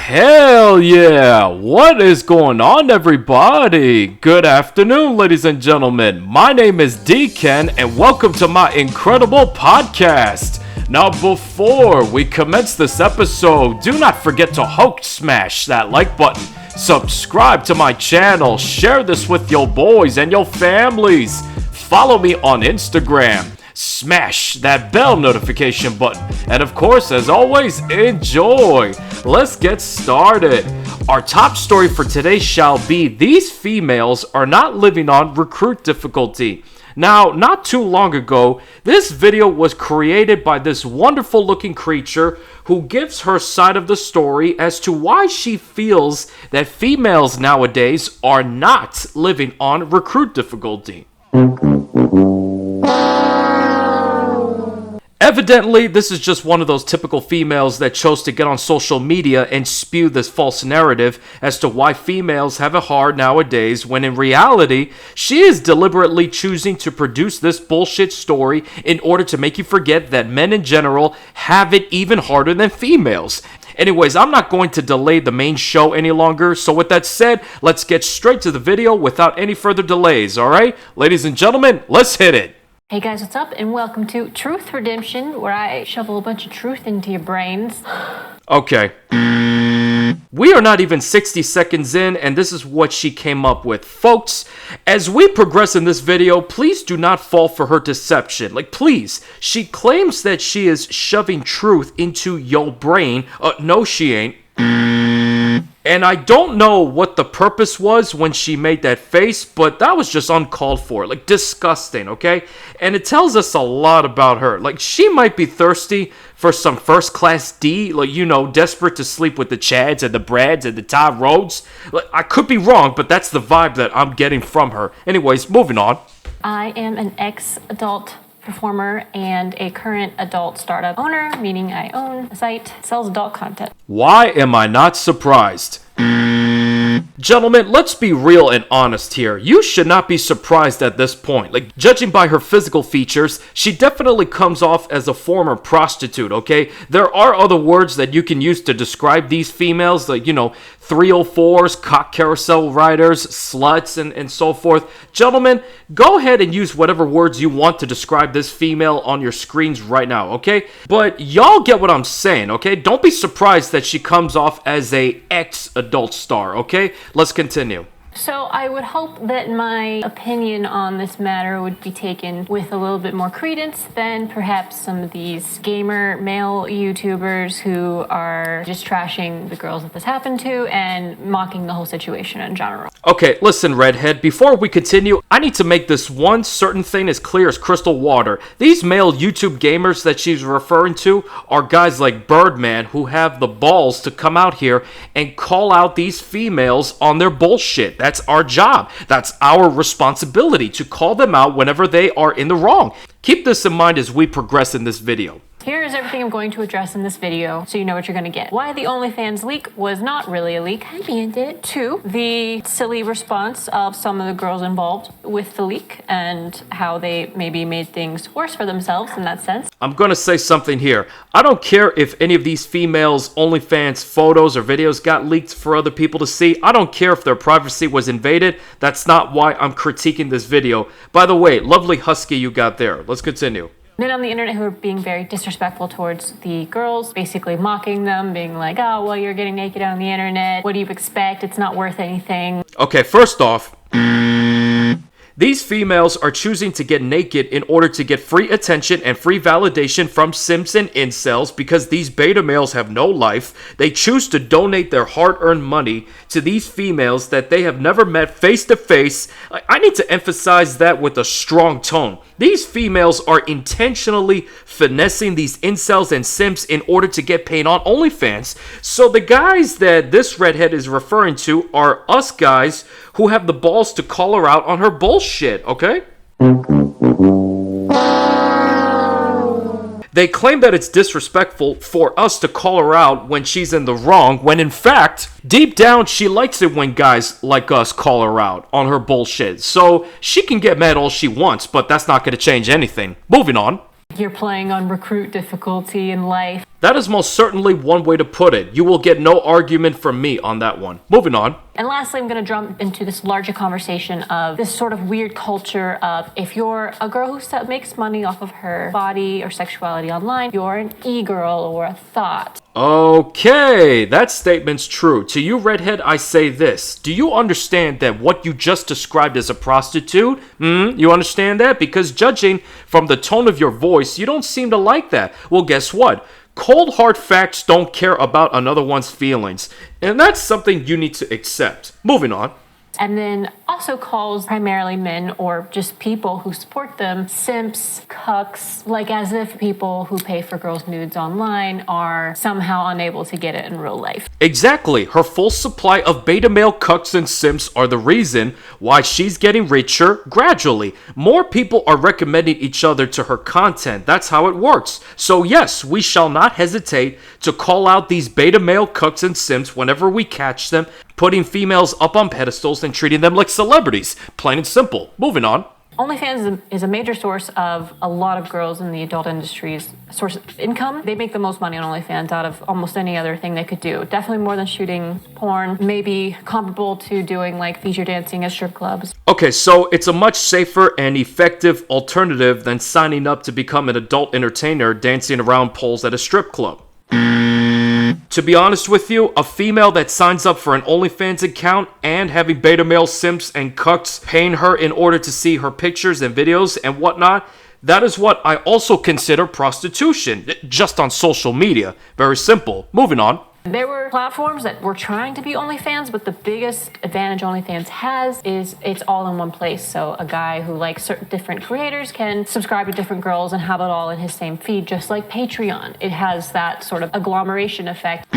Hell yeah! What is going on, everybody? Good afternoon, ladies and gentlemen. My name is DKEN, and welcome to my incredible podcast. Now, before we commence this episode, do not forget to smash that like button, subscribe to my channel, share this with your boys and your families, follow me on Instagram, smash that bell notification button, and of course, as always, enjoy. Let's get started. Our top story for today shall be these females are not living on recruit difficulty. Now, not too long ago, this video was created by this wonderful looking creature who gives her side of the story as to why she feels that females nowadays are not living on recruit difficulty. Evidently, this is just one of those typical females that chose to get on social media and spew this false narrative as to why females have it hard nowadays, when in reality, she is deliberately choosing to produce this bullshit story in order to make you forget that men in general have it even harder than females. Anyways, I'm not going to delay the main show any longer, so with that said, let's get straight to the video without any further delays, alright? Ladies and gentlemen, let's hit it! Hey guys, what's up? And welcome to Truth Redemption, where I shovel a bunch of truth into your brains. Okay. We are not even 60 seconds in, and this is what she came up with. Folks, as we progress in this video, please do not fall for her deception. Please. She claims that she is shoving truth into your brain. No, she ain't. And I don't know what the purpose was when she made that face, but that was just uncalled for. Disgusting, okay? And it tells us a lot about her. She might be thirsty for some first-class D, desperate to sleep with the Chads and the Brads and the Todd Rhodes. I could be wrong, but that's the vibe that I'm getting from her. Anyways, moving on. I am an ex-adult performer and a current adult startup owner, meaning I own a site that sells adult content. Why am I not surprised? Gentlemen, let's be real and honest here. You should not be surprised at this point. Judging by her physical features, she definitely comes off as a former prostitute, okay? There are other words that you can use to describe these females, 304s, cock carousel riders, sluts, and so forth. Gentlemen, go ahead and use whatever words you want to describe this female on your screens right now, okay? But y'all get what I'm saying, okay? Don't be surprised that she comes off as a ex-adult star, okay? Let's continue. So I would hope that my opinion on this matter would be taken with a little bit more credence than perhaps some of these gamer male YouTubers who are just trashing the girls that this happened to and mocking the whole situation in general. Okay, listen, Redhead, before we continue, I need to make this one certain thing as clear as crystal water. These male YouTube gamers that she's referring to are guys like Birdman who have the balls to come out here and call out these females on their bullshit. That's our job. That's our responsibility to call them out whenever they are in the wrong. Keep this in mind as we progress in this video. Here is everything I'm going to address in this video so you know what you're going to get. Why the OnlyFans leak was not really a leak. I banned it. 2, the silly response of some of the girls involved with the leak and how they maybe made things worse for themselves in that sense. I'm going to say something here. I don't care if any of these females' OnlyFans photos or videos got leaked for other people to see. I don't care if their privacy was invaded. That's not why I'm critiquing this video. By the way, lovely husky you got there. Let's continue. Men on the internet who are being very disrespectful towards the girls, basically mocking them, being like, oh, well, you're getting naked on the internet. What do you expect? It's not worth anything. Okay, first off, these females are choosing to get naked in order to get free attention and free validation from simps and incels because these beta males have no life. They choose to donate their hard-earned money to these females that they have never met face-to-face. I need to emphasize that with a strong tone. These females are intentionally finessing these incels and simps in order to get paid on OnlyFans. So the guys that this redhead is referring to are us guys who have the balls to call her out on her bullshit, okay? They claim that it's disrespectful for us to call her out when she's in the wrong, when in fact, deep down, she likes it when guys like us call her out on her bullshit. So she can get mad all she wants, but that's not going to change anything. Moving on. You're playing on recruit difficulty in life. That is most certainly one way to put it. You will get no argument from me on that one. Moving on. And lastly, I'm going to jump into this larger conversation of this sort of weird culture of if you're a girl who makes money off of her body or sexuality online, you're an e-girl or a thought. Okay, that statement's true. To you, redhead, I say this. Do you understand that what you just described as a prostitute? You understand that? Because judging from the tone of your voice, you don't seem to like that. Well, guess what? Cold hard facts don't care about another one's feelings. And that's something you need to accept. Moving on. And then also calls primarily men or just people who support them simps, cucks, like as if people who pay for girls' nudes online are somehow unable to get it in real life. Exactly. Her full supply of beta male cucks and simps are the reason why she's getting richer gradually. More people are recommending each other to her content. That's how it works. So yes, we shall not hesitate to call out these beta male cucks and simps whenever we catch them, putting females up on pedestals and treating them like celebrities. Plain and simple. Moving on. OnlyFans is a major source of a lot of girls in the adult industry's source of income. They make the most money on OnlyFans out of almost any other thing they could do. Definitely more than shooting porn, maybe comparable to doing like feature dancing at strip clubs. Okay, so it's a much safer and effective alternative than signing up to become an adult entertainer dancing around poles at a strip club. To be honest with you, a female that signs up for an OnlyFans account and having beta male simps and cucks paying her in order to see her pictures and videos and whatnot, that is what I also consider prostitution, just on social media. Very simple. Moving on. There were platforms that were trying to be OnlyFans, but the biggest advantage OnlyFans has is it's all in one place. So a guy who likes certain different creators can subscribe to different girls and have it all in his same feed, just like Patreon. It has that sort of agglomeration effect.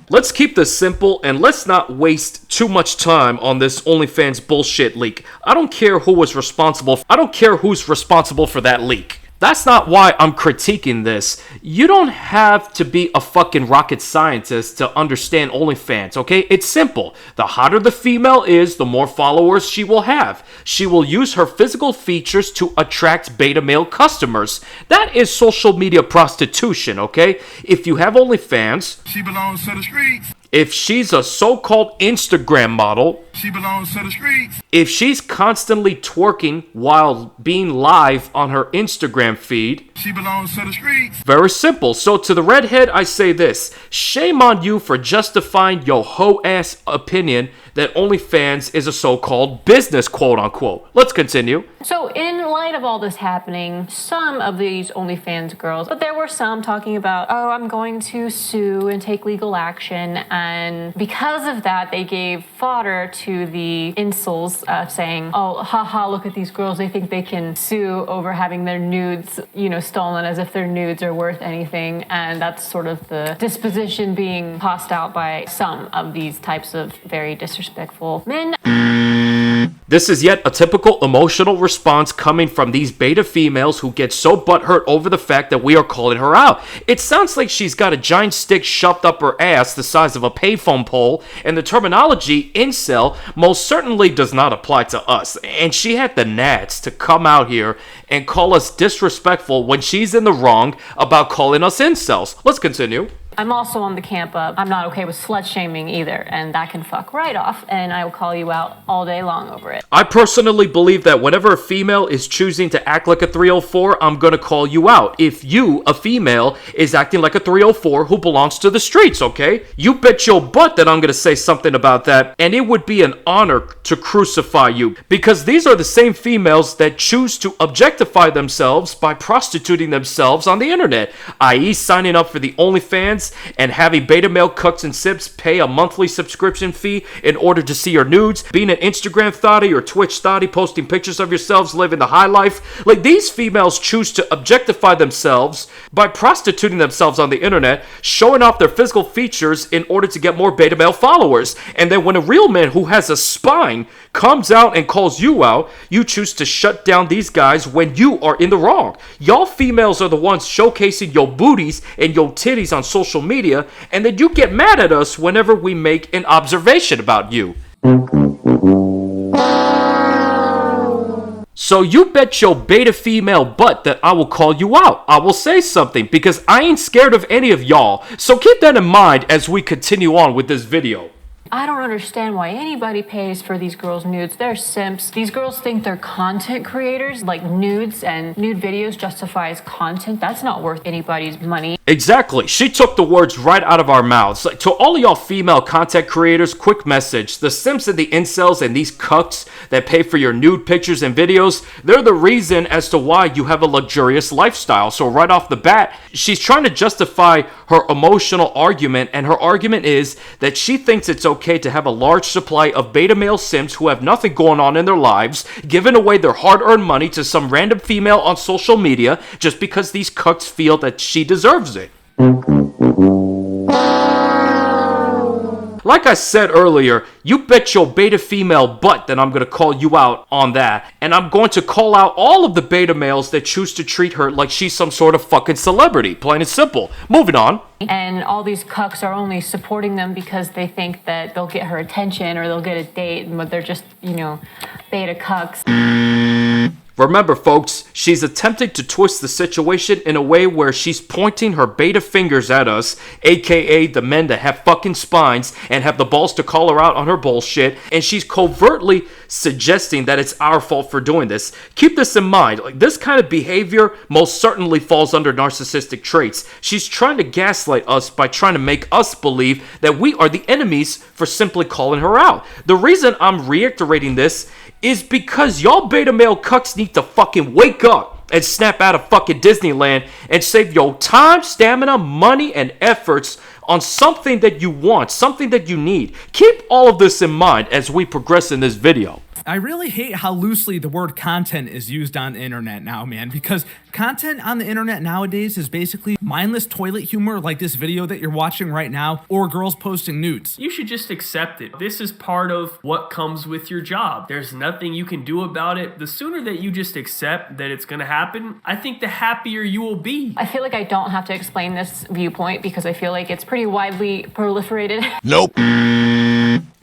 Let's keep this simple and let's not waste too much time on this OnlyFans bullshit leak. I don't care who was responsible. I don't care who's responsible for that leak. That's not why I'm critiquing this. You don't have to be a fucking rocket scientist to understand OnlyFans, okay? It's simple. The hotter the female is, the more followers she will have. She will use her physical features to attract beta male customers. That is social media prostitution, okay? If you have OnlyFans, she belongs to the streets. If she's a so-called Instagram model, she belongs to the streets. If she's constantly twerking while being live on her Instagram feed, she belongs to the streets. Very simple. So to the redhead, I say this. Shame on you for justifying your hoe-ass opinion that OnlyFans is a so-called business, quote-unquote. Let's continue. So in light of all this happening, some of these OnlyFans girls, but there were some talking about, oh, I'm going to sue and take legal action. And because of that, they gave fodder to the incels saying, oh, haha, look at these girls. They think they can sue over having their nudes, stolen as if their nudes are worth anything. And that's sort of the disposition being tossed out by some of these types of very disrespectful men. This is yet a typical emotional response coming from these beta females who get so butthurt over the fact that we are calling her out. It sounds like she's got a giant stick shoved up her ass the size of a payphone pole, and the terminology incel most certainly does not apply to us. And she had the nats to come out here and call us disrespectful when she's in the wrong about calling us incels. Let's continue. I'm also on the camp of I'm not okay with slut shaming either, and that can fuck right off, and I will call you out all day long over it. I personally believe that whenever a female is choosing to act like a 304, I'm gonna call you out. If you, a female, is acting like a 304 who belongs to the streets, okay? You bet your butt that I'm gonna say something about that, and it would be an honor to crucify you, because these are the same females that choose to objectify themselves by prostituting themselves on the internet, i.e. signing up for the OnlyFans and having beta male cucks and simps pay a monthly subscription fee in order to see your nudes, being an Instagram thotty or Twitch thotty, posting pictures of yourselves living the high life. Like, these females choose to objectify themselves by prostituting themselves on the internet, showing off their physical features in order to get more beta male followers. And then when a real man who has a spine comes out and calls you out, you choose to shut down these guys when you are in the wrong. Y'all females are the ones showcasing your booties and your titties on social media, and then you get mad at us whenever we make an observation about you. So you bet your beta female butt that I will call you out. I will say something because I ain't scared of any of y'all. So keep that in mind as we continue on with this video. I don't understand why anybody pays for these girls' nudes. They're simps. These girls think they're content creators, like nudes and nude videos justifies content. That's not worth anybody's money. Exactly. She took the words right out of our mouths. Like, to all of y'all female content creators, quick message. The simps and the incels and these cucks that pay for your nude pictures and videos, they're the reason as to why you have a luxurious lifestyle. So right off the bat, she's trying to justify her emotional argument, and her argument is that she thinks it's okay to have a large supply of beta male simps who have nothing going on in their lives, giving away their hard-earned money to some random female on social media just because these cucks feel that she deserves it. Like I said earlier, you bet your beta female butt that I'm going to call you out on that. And I'm going to call out all of the beta males that choose to treat her like she's some sort of fucking celebrity. Plain and simple. Moving on. And all these cucks are only supporting them because they think that they'll get her attention or they'll get a date, but they're just, beta cucks. Remember, folks, she's attempting to twist the situation in a way where she's pointing her beta fingers at us, aka the men that have fucking spines and have the balls to call her out on her bullshit, and she's covertly suggesting that it's our fault for doing this. Keep this in mind, like, this kind of behavior most certainly falls under narcissistic traits. She's trying to gaslight us by trying to make us believe that we are the enemies for simply calling her out. The reason I'm reiterating this is because y'all beta male cucks need to fucking wake up and snap out of fucking Disneyland and save your time, stamina, money, and efforts on something that you want, something that you need. Keep all of this in mind as we progress in this video. I really hate how loosely the word content is used on the internet now, man, because content on the internet nowadays is basically mindless toilet humor like this video that you're watching right now, or girls posting nudes. You should just accept it. This is part of what comes with your job. There's nothing you can do about it. The sooner that you just accept that it's gonna happen, I think the happier you will be. I feel like I don't have to explain this viewpoint because I feel like it's pretty widely proliferated. Nope.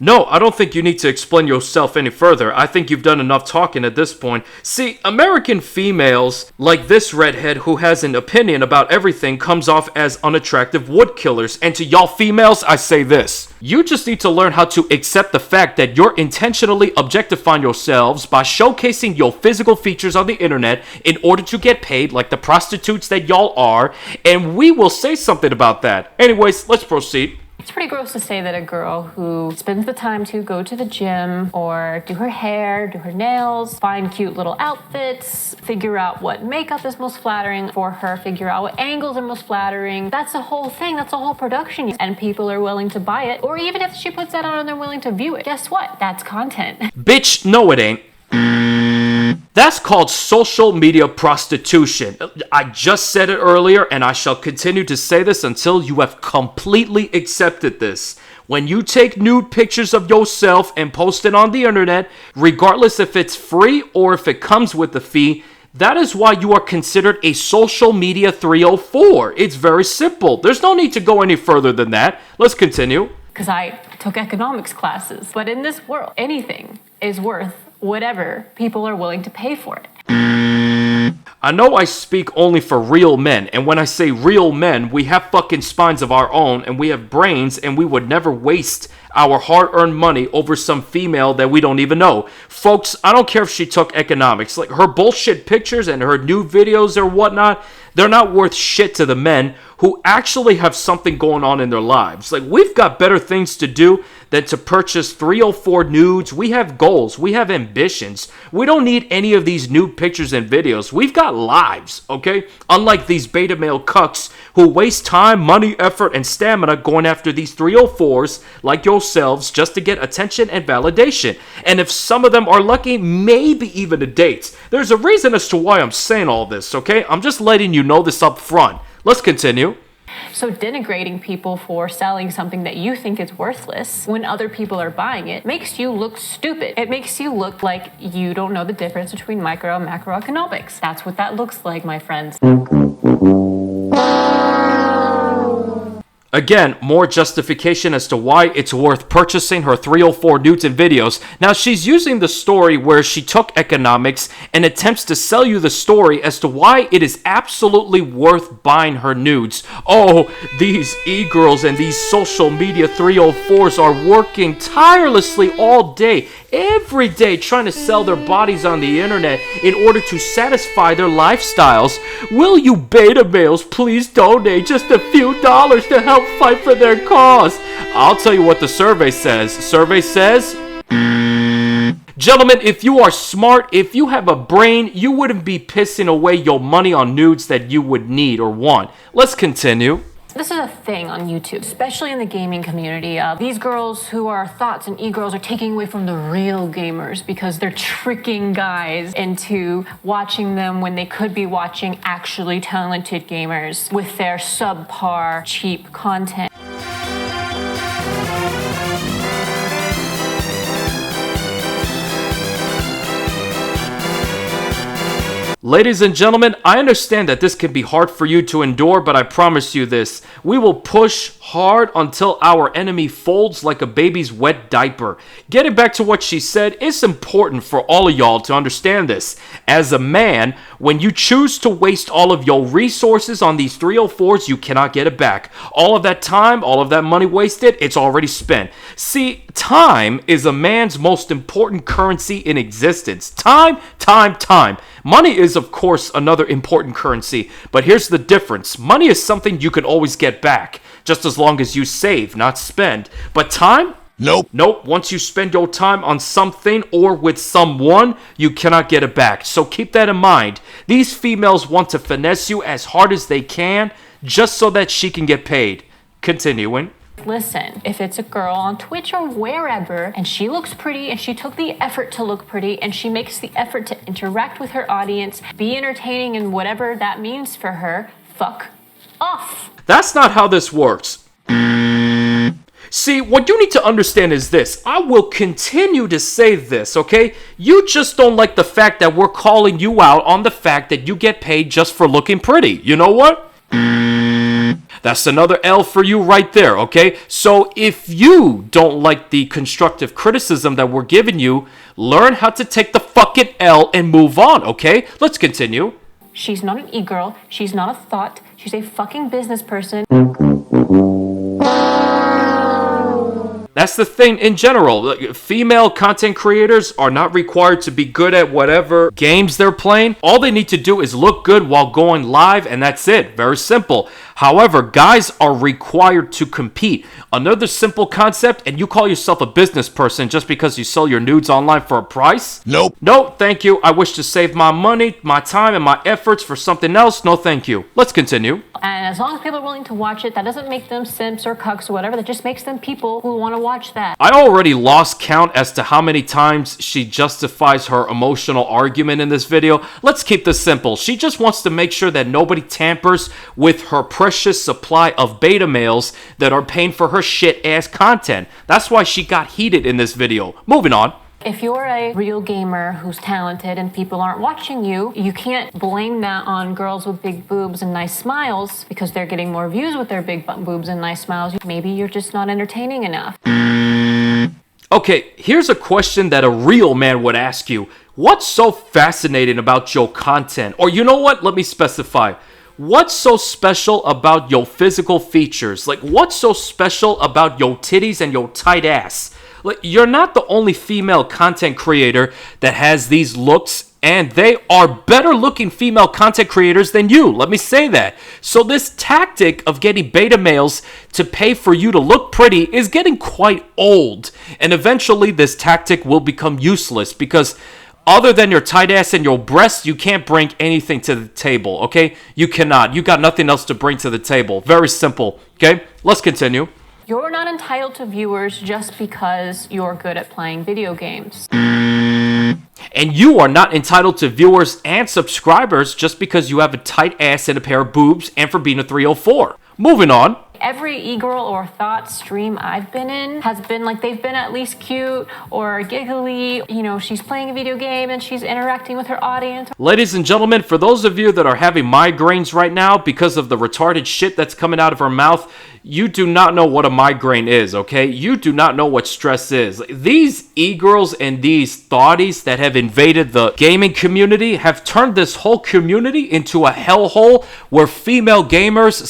No, I don't think you need to explain yourself any further. I think you've done enough talking at this point. See, American females, like this redhead who has an opinion about everything, comes off as unattractive wood killers. And to y'all females, I say this. You just need to learn how to accept the fact that you're intentionally objectifying yourselves by showcasing your physical features on the internet in order to get paid like the prostitutes that y'all are. And we will say something about that. Anyways, let's proceed. It's pretty gross to say that a girl who spends the time to go to the gym or do her hair, do her nails, find cute little outfits, figure out what makeup is most flattering for her, figure out what angles are most flattering. That's a whole thing. That's a whole production. And people are willing to buy it. Or even if she puts that on and they're willing to view it. Guess what? That's content. Bitch, no it ain't. That's called social media prostitution. I just said it earlier, and I shall continue to say this until you have completely accepted this. When you take nude pictures of yourself and post it on the internet, regardless if it's free or if it comes with a fee, that is why you are considered a social media 304. It's very simple. There's no need to go any further than that. Let's continue. Because I took economics classes. But in this world, anything is worth whatever people are willing to pay for it. I know I speak only for real men, and when I say real men, we have fucking spines of our own, and we have brains, and we would never waste our hard-earned money over some female that we don't even know. Folks, I don't care if she took economics. Like, her bullshit pictures and her new videos or whatnot, they're not worth shit to the men who actually have something going on in their lives. Like, we've got better things to do than to purchase 304 nudes. We have goals. We have ambitions. We don't need any of these nude pictures and videos. We've got lives, okay? Unlike these beta male cucks who waste time, money, effort, and stamina going after these 304s like yourselves just to get attention and validation. And if some of them are lucky, maybe even a date. There's a reason as to why I'm saying all this, okay? I'm just letting you know this up front. Let's continue. So denigrating people for selling something that you think is worthless when other people are buying it makes you look stupid. It makes you look like you don't know the difference between micro and macroeconomics. That's what that looks like, my friends. Again, more justification as to why it's worth purchasing her 304 nudes and videos. Now, she's using the story where she took economics and attempts to sell you the story as to why it is absolutely worth buying her nudes. Oh, these e-girls and these social media 304s are working tirelessly all day, every day, trying to sell their bodies on the internet in order to satisfy their lifestyles. Will you beta males please donate just a few dollars to help fight for their cause? I'll tell you what the survey says. Survey says, gentlemen, if you are smart, if you have a brain, you wouldn't be pissing away your money on nudes that you would need or want. Let's continue. This is a thing on YouTube, especially in the gaming community. These girls who are thoughts and e-girls are taking away from the real gamers because they're tricking guys into watching them when they could be watching actually talented gamers with their subpar, cheap content. Ladies and gentlemen, I understand that this can be hard for you to endure, but I promise you this. We will push hard until our enemy folds like a baby's wet diaper. Getting back to what she said, it's important for all of y'all to understand this. As a man, when you choose to waste all of your resources on these 304s, you cannot get it back. All of that time, all of that money wasted, it's already spent. See, time is a man's most important currency in existence. Time. Money is, of course, another important currency, but here's the difference. Money is something you can always get back, just as long as you save, not spend. But time? Nope. Once you spend your time on something or with someone, you cannot get it back. So keep that in mind. These females want to finesse you as hard as they can, just so that she can get paid. Continuing. Listen, if it's a girl on Twitch or wherever, and she looks pretty, and she took the effort to look pretty, and she makes the effort to interact with her audience, be entertaining and whatever that means for her, fuck off. That's not how this works. See, what you need to understand is this. I will continue to say this, okay? You just don't like the fact that we're calling you out on the fact that you get paid just for looking pretty. You know what? That's another L for you right there, okay? So if you don't like the constructive criticism that we're giving you, learn how to take the fucking L and move on, okay? Let's continue. She's not an e-girl. She's not a thought. She's a fucking business person. That's the thing in general. Female content creators are not required to be good at whatever games they're playing. All they need to do is look good while going live, and that's it. Very simple. However, guys are required to compete. Another simple concept, and you call yourself a business person just because you sell your nudes online for a price? Nope. No, thank you. I wish to save my money, my time, and my efforts for something else. No, thank you. Let's continue. And as long as people are willing to watch it, that doesn't make them simps or cucks or whatever. That just makes them people who want to watch that. I already lost count as to how many times she justifies her emotional argument in this video. Let's keep this simple. She just wants to make sure that nobody tampers with her precious supply of beta males that are paying for her shit-ass content. That's why she got heated in this video. Moving on. If you're a real gamer who's talented and people aren't watching you, you can't blame that on girls with big boobs and nice smiles because they're getting more views with their big boobs and nice smiles. Maybe you're just not entertaining enough. Okay, here's a question that a real man would ask you. What's so fascinating about your content? Or you know what? Let me specify. What's so special about your physical features? Like, what's so special about your titties and your tight ass? Like, you're not the only female content creator that has these looks, and they are better looking female content creators than you. Let me say that. So this tactic of getting beta males to pay for you to look pretty is getting quite old. And eventually this tactic will become useless because other than your tight ass and your breasts, you can't bring anything to the table, okay? You cannot. You got nothing else to bring to the table. Very simple, okay? Let's continue. You're not entitled to viewers just because you're good at playing video games. And you are not entitled to viewers and subscribers just because you have a tight ass and a pair of boobs and for being a 304. Moving on. Every e-girl or thought stream I've been in has been like they've been at least cute or giggly. You know, she's playing a video game and she's interacting with her audience. Ladies and gentlemen, for those of you that are having migraines right now because of the retarded shit that's coming out of her mouth, you do not know what a migraine is, okay? You do not know what stress is. These e-girls and these thotties that have invaded the gaming community have turned this whole community into a hellhole where female gamers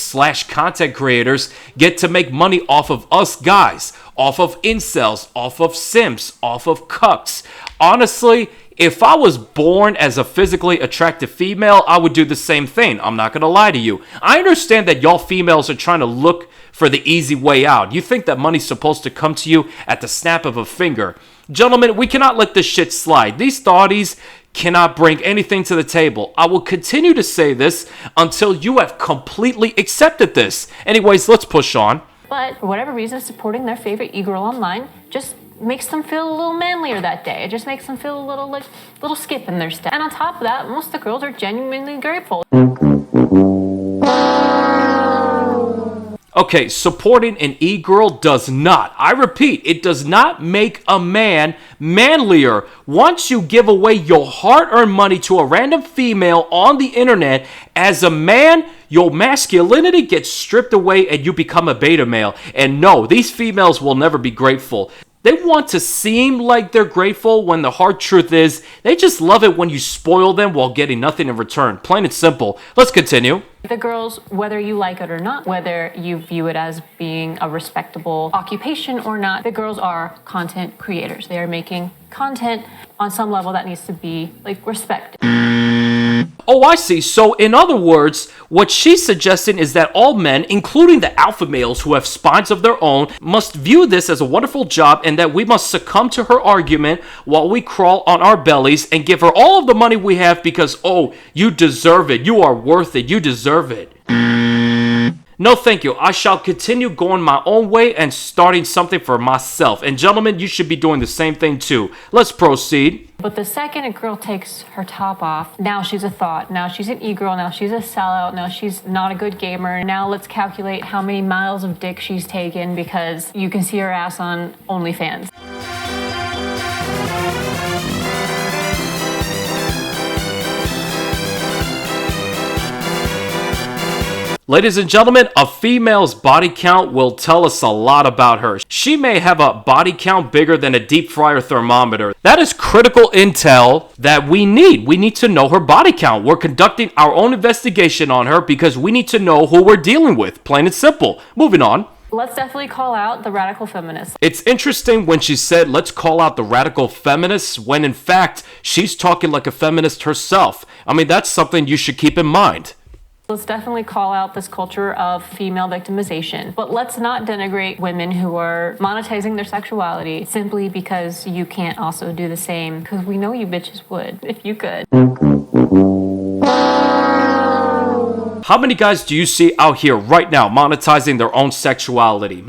/ content creators get to make money off of us guys, off of incels, off of simps, off of cucks. Honestly, if I was born as a physically attractive female, I would do the same thing. I'm not going to lie to you. I understand that y'all females are trying to look for the easy way out. You think that money's supposed to come to you at the snap of a finger. Gentlemen, we cannot let this shit slide. These thotties cannot bring anything to the table. I will continue to say this until you have completely accepted this. Anyways, let's push on. But for whatever reason, supporting their favorite e-girl online just makes them feel a little manlier that day. It just makes them feel a little skip in their step. And on top of that, most of the girls are genuinely grateful. Okay, supporting an e-girl does not, I repeat, it does not make a man manlier. Once you give away your hard-earned money to a random female on the internet, as a man, your masculinity gets stripped away and you become a beta male. And no, these females will never be grateful. They want to seem like they're grateful when the hard truth is they just love it when you spoil them while getting nothing in return. Plain and simple. Let's continue. The girls, whether you like it or not, whether you view it as being a respectable occupation or not, the girls are content creators. They are making content on some level that needs to be like respected. Oh, I see. So, in other words, what she's suggesting is that all men, including the alpha males who have spines of their own, must view this as a wonderful job and that we must succumb to her argument while we crawl on our bellies and give her all of the money we have because, oh, you deserve it. You are worth it. You deserve it. No, thank you. I shall continue going my own way and starting something for myself. And gentlemen, you should be doing the same thing too. Let's proceed. But the second a girl takes her top off, now she's a thought. Now she's an e-girl. Now she's a sellout. Now she's not a good gamer. Now let's calculate how many miles of dick she's taken because you can see her ass on OnlyFans. Ladies and gentlemen, a female's body count will tell us a lot about her. She may have a body count bigger than a deep fryer thermometer. That is critical intel that we need. We need to know her body count. We're conducting our own investigation on her because we need to know who we're dealing with. Plain and simple. Moving on. Let's definitely call out the radical feminists. It's interesting when she said, let's call out the radical feminists, when in fact, she's talking like a feminist herself. I mean, that's something you should keep in mind. Let's definitely call out this culture of female victimization. But let's not denigrate women who are monetizing their sexuality simply because you can't also do the same. Because we know you bitches would, if you could. How many guys do you see out here right now monetizing their own sexuality?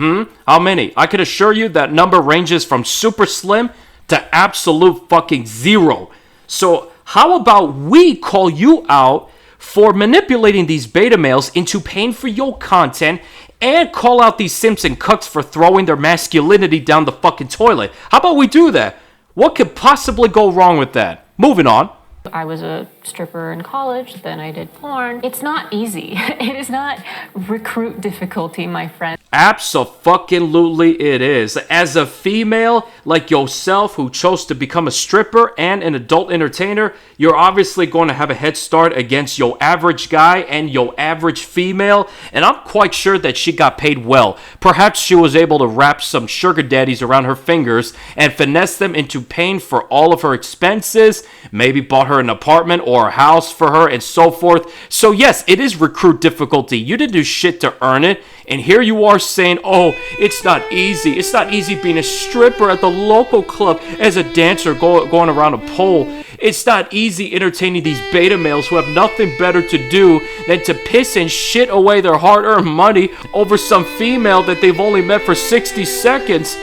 How many? I can assure you that number ranges from super slim to absolute fucking zero. So how about we call you out for manipulating these beta males into paying for your content and call out these simps and cucks for throwing their masculinity down the fucking toilet? How about we do that? What could possibly go wrong with that? Moving on. I was a stripper in college, then I did porn. It's not easy. It is not recruit difficulty, my friend. Abso-fucking-lutely it is. As a female like yourself who chose to become a stripper and an adult entertainer, you're obviously going to have a head start against your average guy and your average female, and I'm quite sure that she got paid well. Perhaps she was able to wrap some sugar daddies around her fingers and finesse them into paying for all of her expenses, maybe bought her an apartment or a house for her and so forth. So yes, it is recruit difficulty. You didn't do shit to earn it, and here you are saying, oh, it's not easy. It's not easy being a stripper at the local club as a dancer going around a pole. It's not easy entertaining these beta males who have nothing better to do than to piss and shit away their hard-earned money over some female that they've only met for 60 seconds.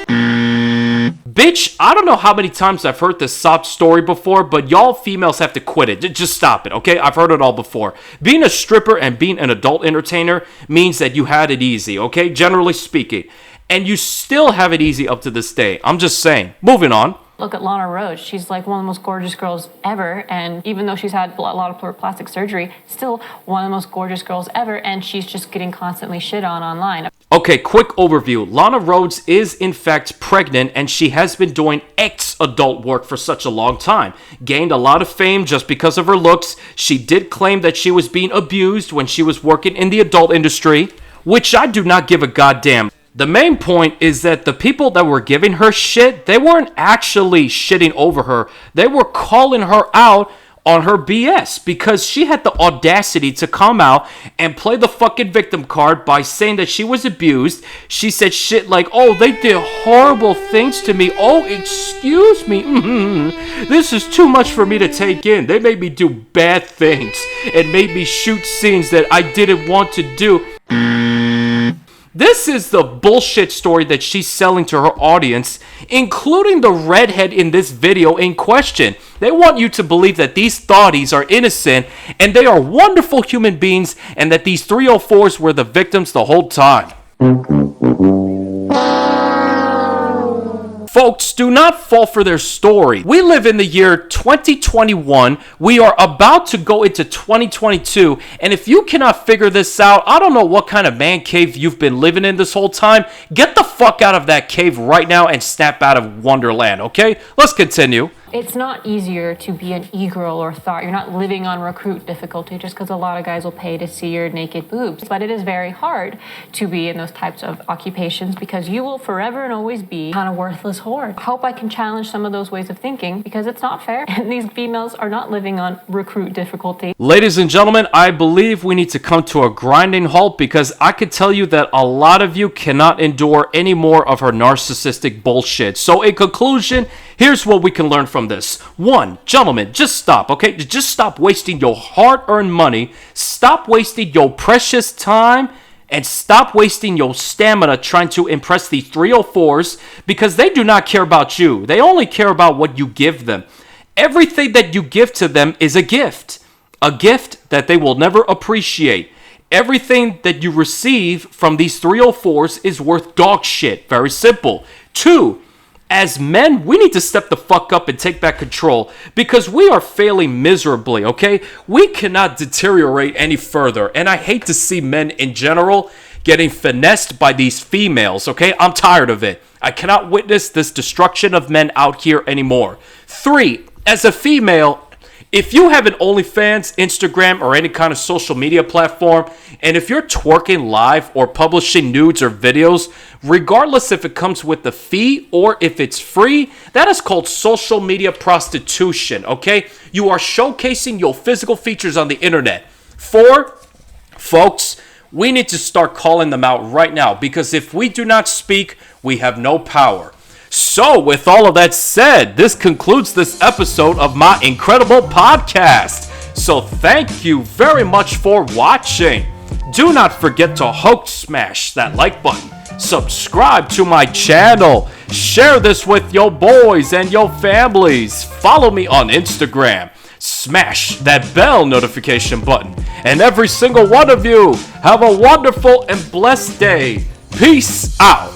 Bitch, I don't know how many times I've heard this sob story before, but y'all females have to quit it. Just stop it, okay? I've heard it all before. Being a stripper and being an adult entertainer means that you had it easy, okay? Generally speaking. And you still have it easy up to this day. I'm just saying. Moving on. Look at Lana Rhoades. She's like one of the most gorgeous girls ever. And even though she's had a lot of plastic surgery, still one of the most gorgeous girls ever. And she's just getting constantly shit on online. Okay, quick overview. Lana Rhoades is in fact pregnant, and she has been doing adult work for such a long time. Gained a lot of fame just because of her looks. She did claim that she was being abused when she was working in the adult industry, which I do not give a goddamn. The main point is that the people that were giving her shit, they weren't actually shitting over her. They were calling her out on her BS because she had the audacity to come out and play the fucking victim card by saying that she was abused. She said shit like, oh, they did horrible things to me. Oh, excuse me. This is too much for me to take in. They made me do bad things and made me shoot scenes that I didn't want to do. This is the bullshit story that she's selling to her audience, including the redhead in this video in question. They want you to believe that these thotties are innocent and they are wonderful human beings and that these 304s were the victims the whole time. Folks, do not fall for their story. We live in the year 2021. We are about to go into 2022. And if you cannot figure this out, I don't know what kind of man cave you've been living in this whole time. Get the fuck out of that cave right now and snap out of Wonderland, okay? Let's continue. It's not easier to be an e-girl or thought. You're not living on recruit difficulty just because a lot of guys will pay to see your naked boobs. But it is very hard to be in those types of occupations because you will forever and always be kind of worthless whore. I hope I can challenge some of those ways of thinking because it's not fair. And these females are not living on recruit difficulty. Ladies and gentlemen, I believe we need to come to a grinding halt because I could tell you that a lot of you cannot endure any more of her narcissistic bullshit. So in conclusion, here's what we can learn from this. 1, gentlemen, just stop, okay? Just stop wasting your hard-earned money. Stop wasting your precious time. And stop wasting your stamina trying to impress these 304s because they do not care about you. They only care about what you give them. Everything that you give to them is a gift that they will never appreciate. Everything that you receive from these 304s is worth dog shit. Very simple. 2, as men, we need to step the fuck up and take back control because we are failing miserably, okay? We cannot deteriorate any further, and I hate to see men in general getting finessed by these females, okay? I'm tired of it. I cannot witness this destruction of men out here anymore. 3, as a female, if you have an OnlyFans, Instagram, or any kind of social media platform, and if you're twerking live or publishing nudes or videos, regardless if it comes with a fee or if it's free, that is called social media prostitution, okay? You are showcasing your physical features on the internet. 4, folks, we need to start calling them out right now because if we do not speak, we have no power. So, with all of that said, this concludes this episode of my incredible podcast. So, thank you very much for watching. Do not forget to smash that like button. Subscribe to my channel. Share this with your boys and your families. Follow me on Instagram. Smash that bell notification button. And every single one of you, have a wonderful and blessed day. Peace out.